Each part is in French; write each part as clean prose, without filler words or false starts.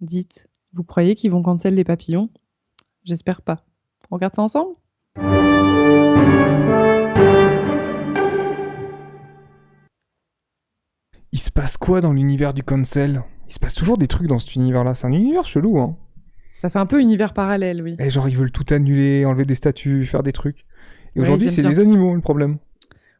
Dites, vous croyez qu'ils vont cancel les papillons? J'espère pas. On regarde ça ensemble? Il se passe quoi dans l'univers du cancel? Il se passe toujours des trucs dans cet univers-là. C'est un univers chelou, hein. Ça fait un peu univers parallèle, oui. Et genre, ils veulent tout annuler, enlever des statues, faire des trucs. Et Ouais, ils aujourd'hui, aiment c'est bien. les animaux, le problème.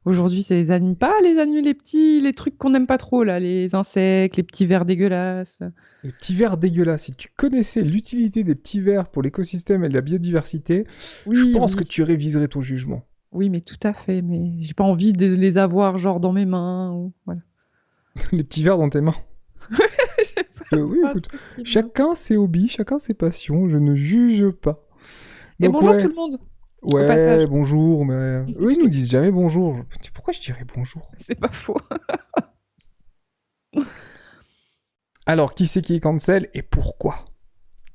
Aujourd'hui, c'est les animaux, pas les animaux, les trucs qu'on n'aime pas trop, là, les insectes, les petits vers dégueulasses. Les petits vers dégueulasses. Si tu connaissais l'utilité des petits vers pour l'écosystème et la biodiversité, je Oui, pense que oui, tu réviserais ton jugement. oui, mais tout à fait. Mais j'ai pas envie de les avoir, genre, dans mes mains. Voilà. Les petits vers dans tes mains. Je sais pas, c'est Oui, pas un écoute, truc qui me... chacun ses hobbies, chacun ses passions, je ne juge pas. Et Donc bonjour tout ouais, le monde, au ouais, passage. bonjour, mais eux ils nous disent jamais bonjour. Pourquoi je dirais bonjour? C'est pas faux. Alors, qui c'est qui est cancel et pourquoi?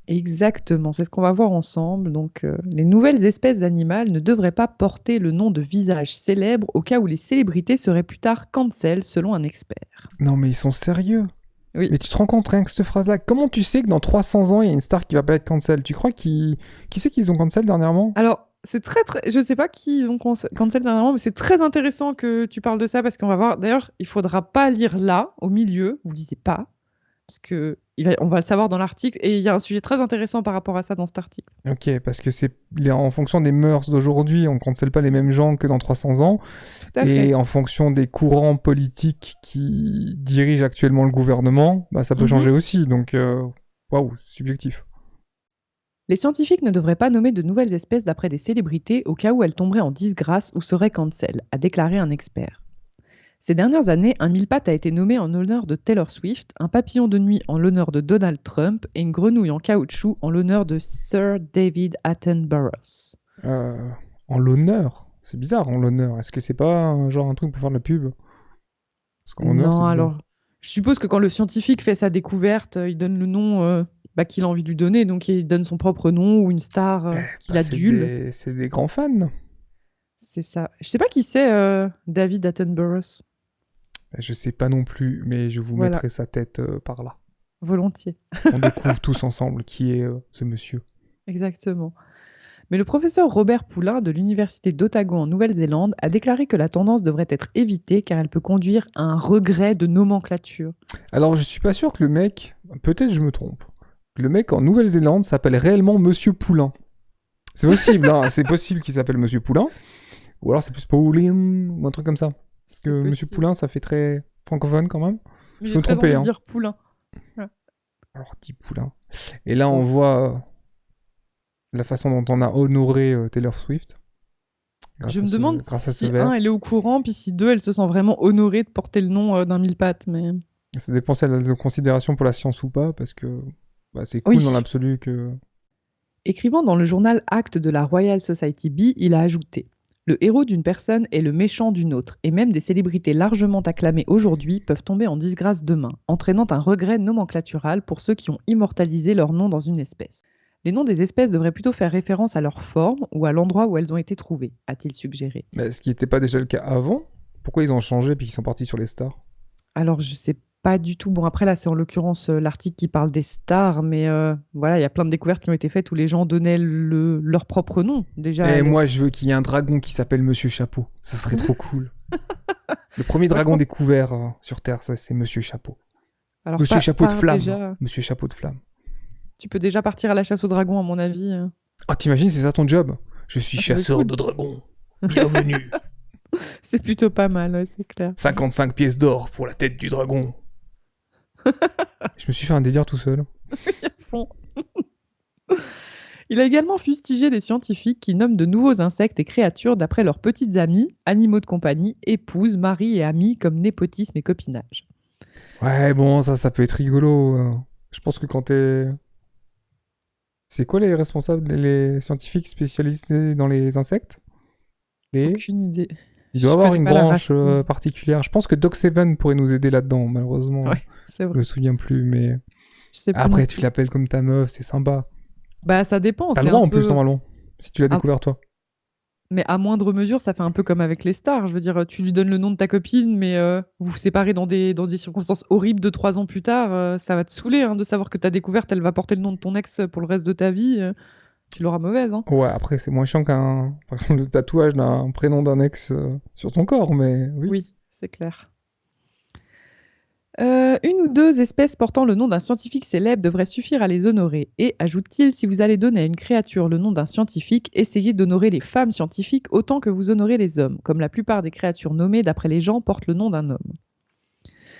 Exactement, c'est ce qu'on va voir ensemble. Donc, les nouvelles espèces animales ne devraient pas porter le nom de visage célèbre au cas où les célébrités seraient plus tard cancel, selon un expert. Non mais ils sont sérieux. Oui. Mais tu te rends compte rien que cette phrase-là? Comment tu sais que dans 300 ans, il y a une star qui va pas être cancel? Tu crois qui c'est qu'ils ont cancel dernièrement? Alors, c'est très, très... Je sais pas qui ils ont cancel dernièrement, mais c'est très intéressant que tu parles de ça parce qu'on va voir... D'ailleurs, il faudra pas lire là, au milieu, vous lisez pas, parce que on va le savoir dans l'article, et il y a un sujet très intéressant par rapport à ça dans cet article. Ok, parce que c'est en fonction des mœurs d'aujourd'hui, on cancelle pas les mêmes gens que dans 300 ans, Tout à fait. et en fonction des courants politiques qui dirigent actuellement le gouvernement, bah ça peut Mhm. changer aussi, donc waouh, c'est subjectif. Les scientifiques ne devraient pas nommer de nouvelles espèces d'après des célébrités au cas où elles tomberaient en disgrâce ou seraient cancel, a déclaré un expert. Ces dernières années, un mille-pattes a été nommé en l'honneur de Taylor Swift, un papillon de nuit en l'honneur de Donald Trump et une grenouille en caoutchouc en l'honneur de Sir David Attenborough. Euh, En l'honneur, c'est bizarre en l'honneur, est-ce que c'est pas genre un truc pour faire de la pub? Parce qu'en l'honneur, c'est Non, bizarre. alors, je suppose que quand le scientifique fait sa découverte, il donne le nom qu'il a envie de lui donner, donc il donne son propre nom ou une star qu'il Bah, c'est adule. des grands fans. C'est ça. Je sais pas qui c'est David Attenborough. Je sais pas non plus, mais je vous Voilà, mettrai sa tête par là. volontiers. On découvre tous ensemble qui est ce monsieur. Exactement. Mais le professeur Robert Poulain de l'Université d'Otago en Nouvelle-Zélande a déclaré que la tendance devrait être évitée car elle peut conduire à un regret de nomenclature. Alors, je suis pas sûr que le mec, peut-être je me trompe, que le mec en Nouvelle-Zélande s'appelle réellement Monsieur Poulain. C'est possible, hein, c'est possible qu'il s'appelle Monsieur Poulain. Ou alors c'est plus Pauline, ou un truc comme ça. Parce que C'est Monsieur possible. Poulain, ça fait très francophone quand même. Mais Je j'ai peux me très tromper, envie de hein. dire Poulain. Voilà. Alors, dit Poulain. Et là, on Bon. voit la façon dont on a honoré Taylor Swift Je me demande grâce à ce si, un, verre. elle est au courant, puis si, deux, elle se sent vraiment honorée de porter le nom d'un mille-pattes. Mais... Ça dépend si elle a de considération pour la science ou pas, parce que bah, c'est cool dans Oui. l'absolu que... Écrivant dans le journal Actes de la Royal Society B, il a ajouté: le héros d'une personne est le méchant d'une autre, et même des célébrités largement acclamées aujourd'hui peuvent tomber en disgrâce demain, entraînant un regret nomenclatural pour ceux qui ont immortalisé leur nom dans une espèce. Les noms des espèces devraient plutôt faire référence à leur forme ou à l'endroit où elles ont été trouvées, a-t-il suggéré. Mais ce qui n'était pas déjà le cas avant. Pourquoi ils ont changé puis qu'ils sont partis sur les stars? Alors, je sais pas du tout. Bon, après, là, c'est en l'occurrence l'article qui parle des stars, mais voilà, il y a plein de découvertes qui ont été faites où les gens donnaient leur propre nom. Déjà, Et moi, je veux qu'il y ait un dragon qui s'appelle Monsieur Chapeau. Ça serait trop cool. Le premier moi, je dragon pense. découvert sur Terre, ça, c'est Monsieur Chapeau. Alors, Monsieur Chapeau de flamme. déjà. Monsieur Chapeau de flamme. Tu peux déjà partir à la chasse au dragon, à mon avis. Ah, t'imagines, c'est ça ton job? Je suis Ah, ça doit être chasseur cool. de dragons. Bienvenue. C'est plutôt pas mal, ouais, c'est clair. 55 pièces d'or pour la tête du dragon. Je me suis fait un délire tout seul. Fond. Il a également fustigé les scientifiques qui nomment de nouveaux insectes et créatures d'après leurs petites amies, animaux de compagnie, épouses, maris et amis comme népotisme et copinage. Ouais, bon, ça peut être rigolo. Je pense que quand t'es... C'est quoi les responsables, les scientifiques spécialisés dans les insectes? Aucune idée. Il doit Je avoir connais une pas la branche race. particulière. Je pense que Doc Seven pourrait nous aider là-dedans, malheureusement. Ouais, c'est Je vrai. me souviens plus, mais... Je sais plus non Après, tu plus. l'appelles comme ta meuf, c'est sympa. Bah, ça dépend. T'as C'est le droit un en plus, peu. normalement. Si tu l'as un- découvert, toi. Mais à moindre mesure, ça fait un peu comme avec les stars. Je veux dire, tu lui donnes le nom de ta copine, mais vous vous séparez dans des circonstances horribles de 3 ans plus tard. Ça va te saouler hein, de savoir que ta découverte, elle va porter le nom de ton ex pour le reste de ta vie. Tu l'auras mauvaise. Hein. Ouais, après, c'est moins chiant par exemple, le tatouage d'un prénom d'un ex sur ton corps, mais oui. Oui, c'est clair. Une ou deux espèces portant le nom d'un scientifique célèbre devraient suffire à les honorer. Et, ajoute-t-il, si vous allez donner à une créature le nom d'un scientifique, essayez d'honorer les femmes scientifiques autant que vous honorez les hommes, comme la plupart des créatures nommées d'après les gens portent le nom d'un homme.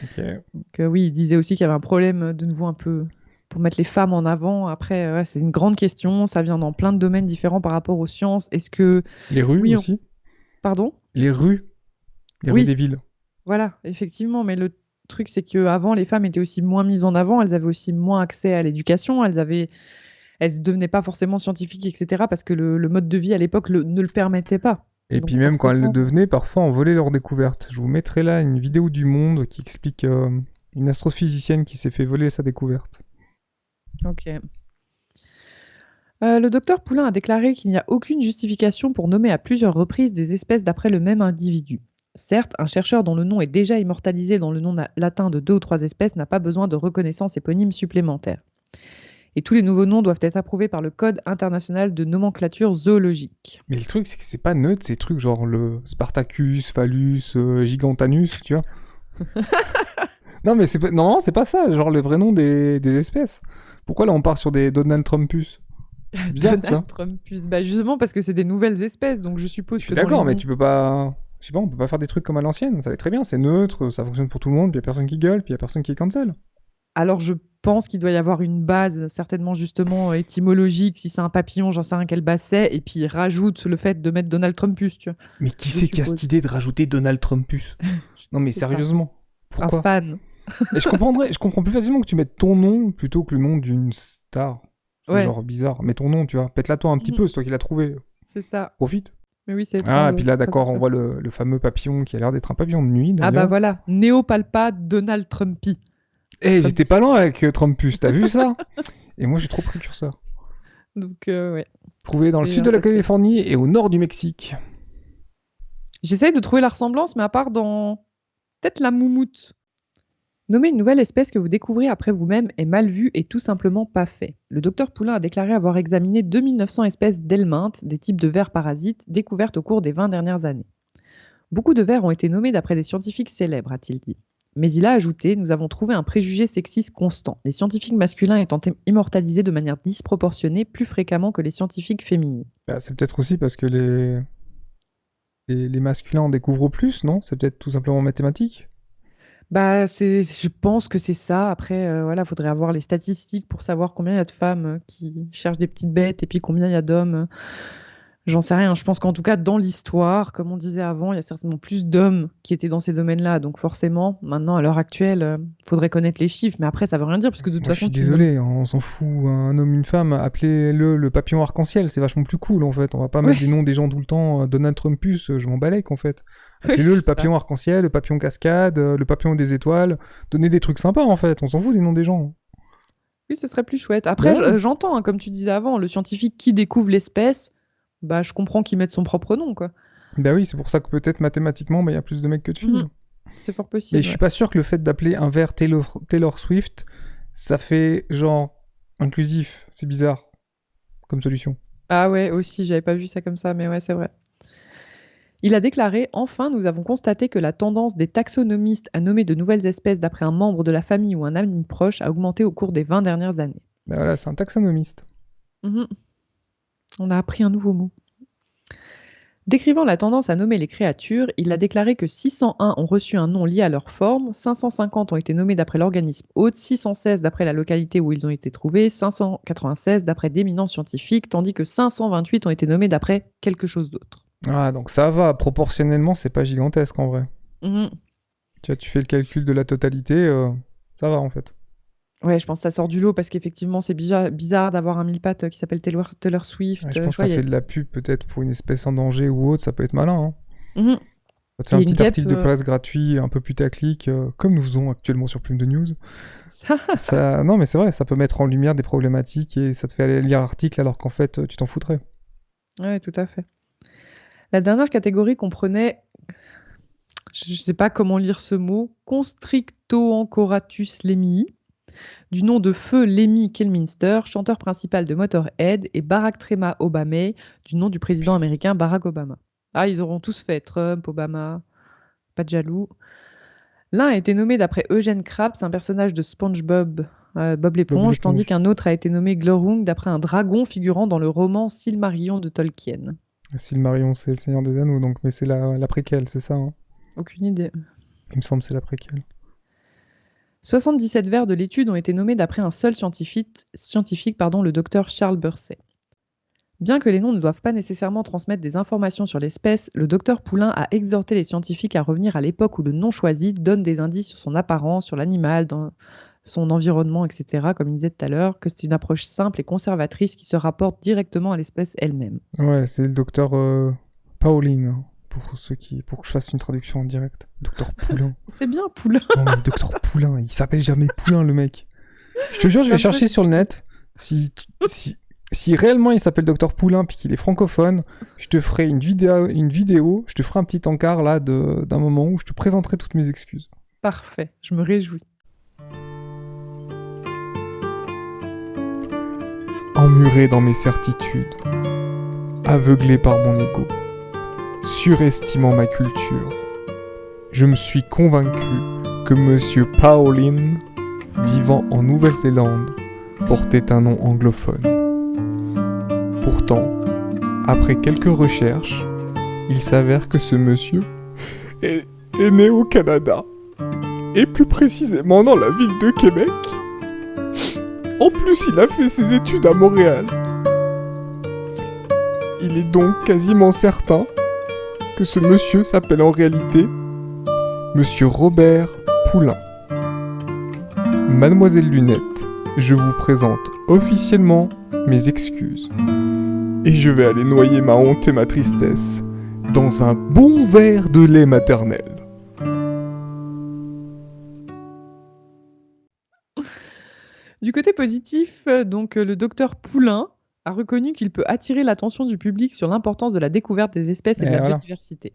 Ok. Donc, oui, il disait aussi qu'il y avait un problème de nouveau un peu pour mettre les femmes en avant. Après, ouais, c'est une grande question, ça vient dans plein de domaines différents par rapport aux sciences. Est-ce que... Les rues Oui, aussi. pardon? Les rues. Les rues Oui, des villes. voilà, effectivement, mais le truc, c'est qu'avant, les femmes étaient aussi moins mises en avant, elles avaient aussi moins accès à l'éducation, elles ne devenaient pas forcément scientifiques, etc., parce que le mode de vie à l'époque ne le permettait pas. Et puis Donc même quand elles le forcément, devenaient, parfois on volait leurs découvertes. Je vous mettrai là une vidéo du Monde qui explique une astrophysicienne qui s'est fait voler sa découverte. ok. Le docteur Poulain a déclaré qu'il n'y a aucune justification pour nommer à plusieurs reprises des espèces d'après le même individu. Certes, un chercheur dont le nom est déjà immortalisé dans le nom latin de 2 ou 3 espèces n'a pas besoin de reconnaissance éponyme supplémentaire. Et tous les nouveaux noms doivent être approuvés par le Code international de nomenclature zoologique. Mais le truc, c'est que c'est pas neutre, ces trucs genre le Spartacus, Phallus, Gigantanus, tu vois. Non, mais c'est pas ça, genre le vrai nom des espèces. Pourquoi là on part sur des Donald Trumpus? Bizarre, tu vois. Donald Trumpus, bah justement parce que c'est des nouvelles espèces, donc je suppose Je suis que dans les d'accord, mais noms... tu peux pas. Je sais pas, on peut pas faire des trucs comme à l'ancienne. Ça va très bien, c'est neutre, ça fonctionne pour tout le monde, puis y a personne qui gueule, puis y a personne qui cancel. Alors je pense qu'il doit y avoir une base, certainement justement étymologique, si c'est un papillon, j'en sais rien quelle base c'est, et puis il rajoute le fait de mettre Donald Trumpus, tu vois, Mais qui je c'est qui a cette suppose. idée de rajouter Donald Trumpus? Non, mais C'est pas sérieusement, un pourquoi? fan. Et je comprends plus facilement que tu mettes ton nom plutôt que le nom d'une star. C'est Ouais, genre bizarre. Mais ton nom, tu vois. Pète-la toi un petit mhm, peu, c'est toi qui l'as trouvé. c'est ça. Profite. Mais oui, c'est Ah, et étrange, puis là, très d'accord, on étrange. voit le fameux papillon qui a l'air d'être un papillon de nuit Ah bah d'ailleurs. voilà, Néopalpa Donald Trumpy. Eh, j'étais pas Trumpy. loin avec Trumpus, t'as vu ça? Et moi, j'ai trop précurseur. Donc ouais, Trouvé dans le c'est sud de un la espèce. Californie et au nord du Mexique. J'essaye de trouver la ressemblance, mais à part dans peut-être la moumoute. Nommer une nouvelle espèce que vous découvrez après vous-même est mal vu et tout simplement pas fait. Le docteur Poulain a déclaré avoir examiné 2900 espèces d'helminthes, des types de vers parasites, découvertes au cours des 20 dernières années. Beaucoup de vers ont été nommés d'après des scientifiques célèbres, a-t-il dit. Mais il a ajouté, nous avons trouvé un préjugé sexiste constant, les scientifiques masculins étant immortalisés de manière disproportionnée plus fréquemment que les scientifiques féminines. Bah, c'est peut-être aussi parce que les masculins en découvrent plus, non? C'est peut-être tout simplement mathématique. Bah, je pense que c'est ça. Après, voilà, faudrait avoir les statistiques pour savoir combien il y a de femmes qui cherchent des petites bêtes et puis combien il y a d'hommes. J'en sais rien. Je pense qu'en tout cas, dans l'histoire, comme on disait avant, il y a certainement plus d'hommes qui étaient dans ces domaines-là. Donc forcément, maintenant, à l'heure actuelle, faudrait connaître les chiffres. Mais après, ça veut rien dire parce que de toute Moi, je façon, suis tu nommes. désolé, on s'en fout. Un homme, une femme, appelez-le le papillon arc-en-ciel, c'est vachement plus cool en fait. On va pas mettre des Ouais, noms des gens tout le temps. Donald Trumpus, je m'en balèque en fait. oui, Appelez-le le c'est ça. papillon arc-en-ciel, le papillon cascade, le papillon des étoiles. Donnez des trucs sympas en fait. On s'en fout des noms des gens. Oui, ce serait plus chouette. Après, Ben ouais. j'entends, hein, comme tu disais avant, le scientifique qui découvre l'espèce, bah, je comprends qu'il mette son propre nom, quoi. Ben oui, c'est pour ça que peut-être mathématiquement, il y a plus de mecs que de filles. Mhm. C'est fort Mais je possible, suis ouais. pas sûr que le fait d'appeler un verre Taylor Swift, ça fait genre inclusif. C'est bizarre comme solution. Ah ouais, aussi, j'avais pas vu ça comme ça, mais ouais, c'est vrai. Il a déclaré: Enfin, nous avons constaté que la tendance des taxonomistes à nommer de nouvelles espèces d'après un membre de la famille ou un ami proche a augmenté au cours des 20 dernières années. Ben voilà, c'est un taxonomiste. Mhm. On a appris un nouveau mot. Décrivant la tendance à nommer les créatures, il a déclaré que 601 ont reçu un nom lié à leur forme, 550 ont été nommés d'après l'organisme hôte, 616 d'après la localité où ils ont été trouvés, 596 d'après d'éminents scientifiques, tandis que 528 ont été nommés d'après quelque chose d'autre. Ah, donc ça va, proportionnellement, c'est pas gigantesque en vrai. Mhm. Tu vois, tu fais le calcul de la totalité, ça va en fait. Ouais, je pense que ça sort du lot parce qu'effectivement, c'est bizarre d'avoir un mille pattes qui s'appelle Taylor Ouais, Swift. je pense Tu que vois, ça fait de la pub peut-être pour une espèce en danger ou autre, ça peut être malin. Hein. Mhm. Ça te fait Et un une petit guêpe, article de place gratuit, un peu putaclic, comme nous faisons actuellement sur Plume de News. ça. Ça... Non mais c'est vrai, ça peut mettre en lumière des problématiques et ça te fait aller lire l'article alors qu'en fait tu t'en foutrais. Ouais, tout à fait. La dernière catégorie comprenait, je ne sais pas comment lire ce mot, Constrictoancoratus lemii, du nom de feu Lemmy Kilminster, chanteur principal de Motorhead, et Barack Trema Obamay, du nom du président Putain. américain Barack Obama. Ah, ils auront tous fait, Trump, Obama, pas de jaloux. L'un a été nommé d'après Eugène Krabs, un personnage de SpongeBob, Bob Bob l'éponge, tandis l'éponge. qu'un autre a été nommé Glorung d'après un dragon figurant dans le roman Silmarillion de Tolkien. Silmarillion, c'est le Seigneur des Anneaux, donc, mais c'est la préquelle, c'est ça, hein. Aucune idée. Il me semble que c'est la préquelle. 77 vers de l'étude ont été nommés d'après un seul scientifique, le docteur Charles Bursey. Bien que les noms ne doivent pas nécessairement transmettre des informations sur l'espèce, le docteur Poulain a exhorté les scientifiques à revenir à l'époque où le nom choisi donne des indices sur son apparence, sur l'animal, dans son environnement, etc., comme il disait tout à l'heure, que c'est une approche simple et conservatrice qui se rapporte directement à l'espèce elle-même. Ouais, c'est le docteur Pauline, hein, pour que je fasse une traduction en direct. Docteur Poulain. C'est bien, Poulain. Non, mais le docteur Poulain, il s'appelle jamais Poulain, le mec. Je te jure, je vais Ça me chercher fait- sur le net si réellement il s'appelle docteur Poulain puis qu'il est francophone, je te ferai une vidéo, je te ferai un petit encart là d'un moment où je te présenterai toutes mes excuses. Parfait, je me réjouis. Emmuré dans mes certitudes, aveuglé par mon ego, surestimant ma culture, je me suis convaincu que Monsieur Pauline, vivant en Nouvelle-Zélande, portait un nom anglophone. Pourtant, après quelques recherches, il s'avère que ce monsieur est né au Canada, et plus précisément dans la ville de Québec. En plus, il a fait ses études à Montréal. Il est donc quasiment certain que ce monsieur s'appelle en réalité Monsieur Robert Poulain. Mademoiselle Lunette, je vous présente officiellement mes excuses. Et je vais aller noyer ma honte et ma tristesse dans un bon verre de lait maternel. Du côté positif, le docteur Poulain a reconnu qu'il peut attirer l'attention du public sur l'importance de la découverte des espèces et de Et la voilà. biodiversité.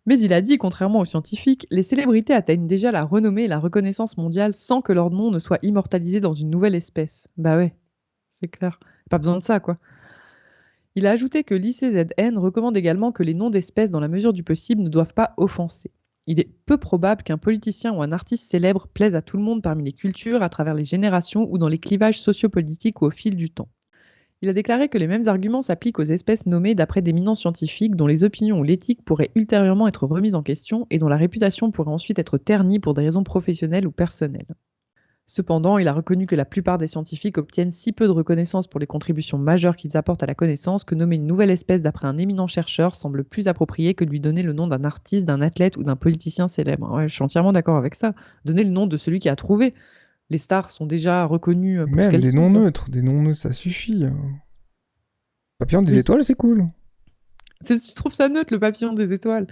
Mais il a dit, contrairement aux scientifiques, les célébrités atteignent déjà la renommée et la reconnaissance mondiale sans que leur nom ne soit immortalisé dans une nouvelle espèce. Bah ouais, c'est clair. Pas besoin de ça, quoi. Il a ajouté que l'ICZN recommande également que les noms d'espèces, dans la mesure du possible, ne doivent pas offenser. Il est peu probable qu'un politicien ou un artiste célèbre plaise à tout le monde parmi les cultures, à travers les générations ou dans les clivages sociopolitiques ou au fil du temps. Il a déclaré que les mêmes arguments s'appliquent aux espèces nommées d'après d'éminents scientifiques dont les opinions ou l'éthique pourraient ultérieurement être remises en question et dont la réputation pourrait ensuite être ternie pour des raisons professionnelles ou personnelles. Cependant, il a reconnu que la plupart des scientifiques obtiennent si peu de reconnaissance pour les contributions majeures qu'ils apportent à la connaissance que nommer une nouvelle espèce d'après un éminent chercheur semble plus approprié que de lui donner le nom d'un artiste, d'un athlète ou d'un politicien célèbre. Ouais, je suis entièrement d'accord avec ça. Donner le nom de celui qui a trouvé. Les stars sont déjà reconnues pour ce Même qu'elles des sont, noms quoi. neutres, ça suffit. Papillon des Oui. étoiles, c'est cool. Tu trouves ça neutre, le papillon des étoiles?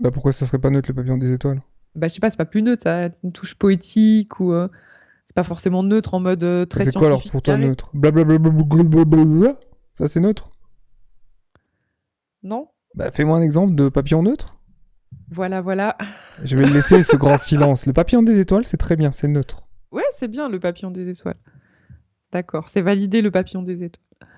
Bah pourquoi ça serait pas neutre le papillon des étoiles? Bah, je sais pas, c'est pas plus neutre, ça a une touche poétique ou c'est pas forcément neutre en mode très C'est quoi alors scientifique pour toi carré. neutre? Blablabla. Ça c'est neutre? Non? Bah fais-moi un exemple de papillon neutre. Voilà, voilà. Je vais laisser ce grand silence. Le papillon des étoiles, c'est très bien, c'est neutre. Ouais, c'est bien le papillon des étoiles. D'accord, c'est validé le papillon des étoiles.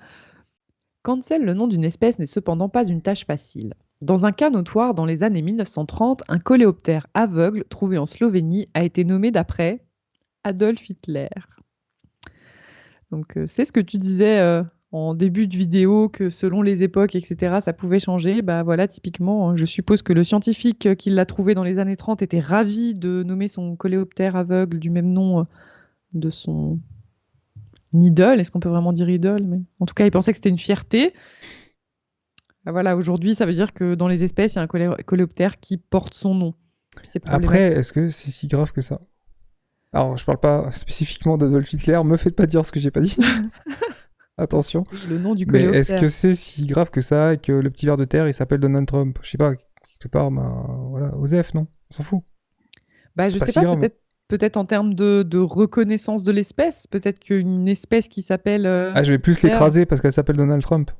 Cancel, le nom d'une espèce, n'est cependant pas une tâche facile. Dans un cas notoire, dans les années 1930, un coléoptère aveugle trouvé en Slovénie a été nommé d'après Adolf Hitler. Donc, c'est ce que tu disais en début de vidéo, que selon les époques, etc., ça pouvait changer. Bah voilà, typiquement, je suppose que le scientifique qui l'a trouvé dans les années 30 était ravi de nommer son coléoptère aveugle du même nom de son idole. Est-ce qu'on peut vraiment dire idole? Mais en tout cas, il pensait que c'était une fierté. Bah voilà, aujourd'hui, ça veut dire que dans les espèces, il y a un coléoptère qui porte son nom. C'est Après, problématique. est-ce que c'est si grave que ça? Alors, je parle pas spécifiquement d'Adolf Hitler, me faites pas dire ce que j'ai pas dit. Attention. Le nom du Mais est-ce coléoptère. que c'est si grave que ça et que le petit ver de terre il s'appelle Donald Trump? Je sais pas, quelque part, bah voilà, Osef, non? On s'en fout. Bah, C'est je pas sais si pas, grave. peut-être en termes de reconnaissance de l'espèce, peut-être qu'une espèce qui s'appelle Ah, je vais plus Hitler. l'écraser parce qu'elle s'appelle Donald Trump.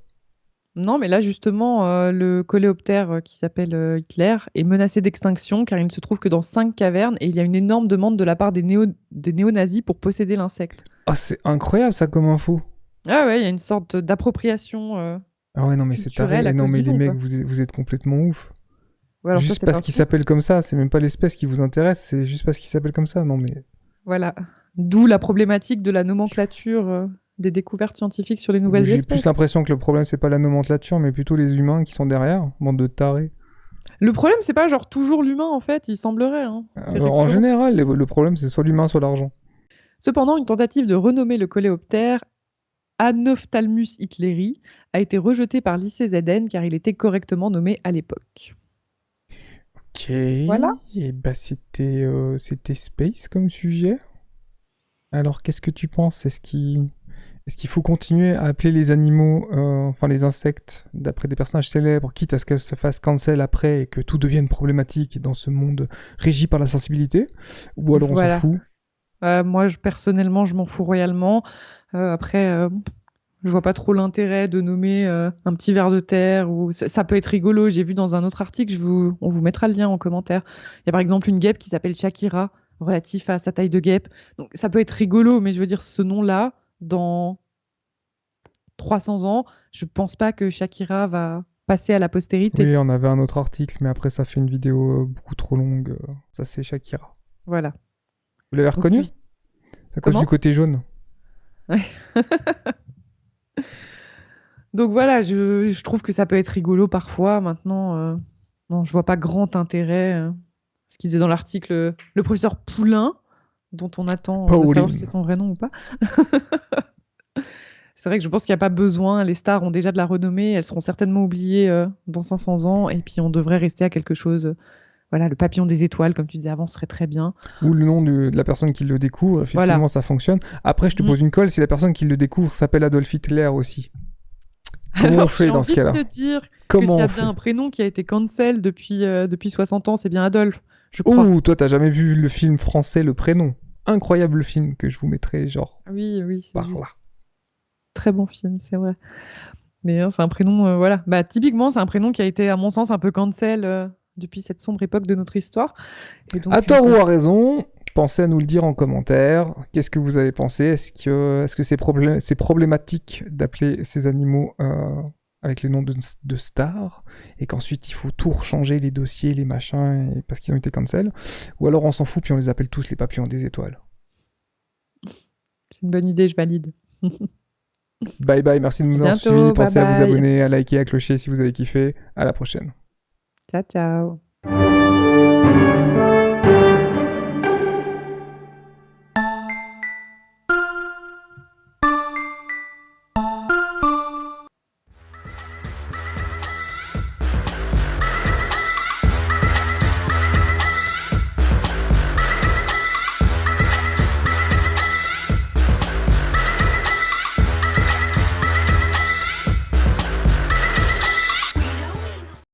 Non, mais là, justement, le coléoptère qui s'appelle Hitler est menacé d'extinction car il ne se trouve que dans 5 cavernes et il y a une énorme demande de la part des néo-nazis pour posséder l'insecte. Ah, c'est incroyable ça comme info. Ah ouais, il y a une sorte d'appropriation Ah ouais, non, mais c'est taré. culturelle Et à non, cause mais du les nom, mecs, quoi. vous êtes complètement ouf. Ouais, alors ça, Juste c'est pas parce un qu'il scoop. s'appelle comme ça, c'est même pas l'espèce qui vous intéresse, c'est juste parce qu'il s'appelle comme ça. Non, mais. Voilà. D'où la problématique de la nomenclature des découvertes scientifiques sur les nouvelles J'ai plus espèces. l'impression que le problème, c'est pas la nomenclature, mais plutôt les humains qui sont derrière. Bande de tarés. Le problème, c'est pas genre toujours l'humain, en fait, il semblerait, hein. C'est En récurrent. général, le problème, c'est soit l'humain, soit l'argent. Cependant, une tentative de renommer le coléoptère Anophthalmus hitleri a été rejetée par l'ICZN car il était correctement nommé à l'époque. Ok. Voilà. Et bah, c'était space comme sujet. Alors, qu'est-ce que tu penses? Est-ce qu'il faut continuer à appeler les animaux, enfin les insectes, d'après des personnages célèbres, quitte à ce qu'elles se fassent cancel après et que tout devienne problématique dans ce monde régi par la sensibilité? Ou alors on s'en Voilà. fout? Moi, personnellement, je m'en fous royalement. Après, je vois pas trop l'intérêt de nommer un petit ver de terre. Ou ça peut être rigolo. J'ai vu dans un autre article, on vous mettra le lien en commentaire. Il y a par exemple une guêpe qui s'appelle Shakira, relatif à sa taille de guêpe. Donc ça peut être rigolo, mais je veux dire, ce nom-là, dans 300 ans, je pense pas que Shakira va passer à la postérité. Oui, on avait un autre article, mais après ça fait une vidéo beaucoup trop longue. Ça, c'est Shakira. Voilà. Vous l'avez Donc reconnu? oui. C'est à cause du Comment? côté jaune. Ouais. Donc voilà, je trouve que ça peut être rigolo parfois. Maintenant, non, je vois pas grand intérêt. Ce qu'il disait dans l'article, le professeur Poulain, dont on attend de savoir si c'est Pauline. son vrai nom ou pas. C'est vrai que je pense qu'il n'y a pas besoin. Les stars ont déjà de la renommée. Elles seront certainement oubliées dans 500 ans. Et puis on devrait rester à quelque chose. Voilà, le papillon des étoiles, comme tu disais avant, serait très bien. Ou le nom de la personne qui le découvre, Voilà. effectivement, ça fonctionne. Après, je te Mm. pose une colle, si la personne qui le découvre s'appelle Adolf Hitler aussi. Comment on Alors, j'ai fait dans ce envie de cas-là? te dire que Comment s'il y on a bien fait? un prénom qui a été cancel depuis 60 ans, c'est bien Adolphe, je crois. Oh, toi, t'as jamais vu le film français Le Prénom? Incroyable film que je vous mettrai, genre, Oui, oui, c'est par là. juste. Très bon film, c'est vrai. Mais c'est un prénom, voilà. Bah, typiquement, c'est un prénom qui a été, à mon sens, un peu cancel depuis cette sombre époque de notre histoire. Et À donc, tort ou voilà. à raison, pensez à nous le dire en commentaire. Qu'est-ce que vous avez pensé? Est-ce que c'est problématique d'appeler ces animaux avec les noms de stars et qu'ensuite il faut tout rechanger, les dossiers, les machins, parce qu'ils ont été cancel? Ou alors on s'en fout puis on les appelle tous les papillons des étoiles. C'est une bonne idée, je valide. Bye bye, merci de À nous avoir suivis. bientôt, bye Pensez à vous bye. abonner, à liker, à clocher si vous avez kiffé. À la prochaine. Ciao, ciao.